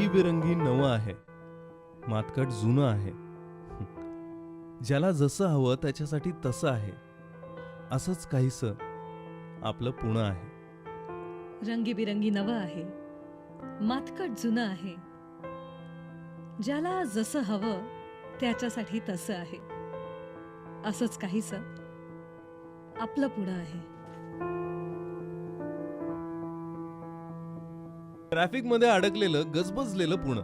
रंगीबिरंगी नवं आहे, मातकट जुनं आहे. ज्याला जसं हवं त्याच्यासाठी तसं आहे. असंच काहीसं आपलं पुणं आहे. रंगीबिरंगी नवं आहे, मातकट जुनं आहे. ज्याला जसं हवं त्याच्यासाठी तसं आहे. असंच काहीसं आपलं पुणं आहे. ट्रॅफिक मध्ये अडकलेलं गजबजलेलं पुणं,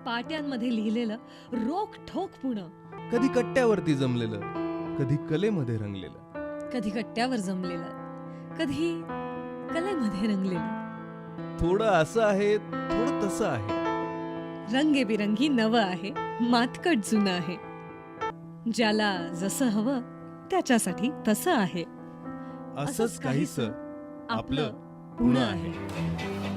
पाट्यांमध्ये लिहिलेलं रोक ठोक पुणं, कधी कट्ट्यावरती जमलेलं, कधी कलेमध्ये रंगलेलं. कधी कट्ट्यावर जमलेलं, कधी कलेमध्ये रंगलेलं. थोडं असं आहे, थोडं तसं आहे. रंगीबिरंगी नवं आहे, मातकट जुनं आहे. ज्याला जसं हवं त्याच्यासाठी तसं आहे. असंच काहीसं आपलं पुणं आहे.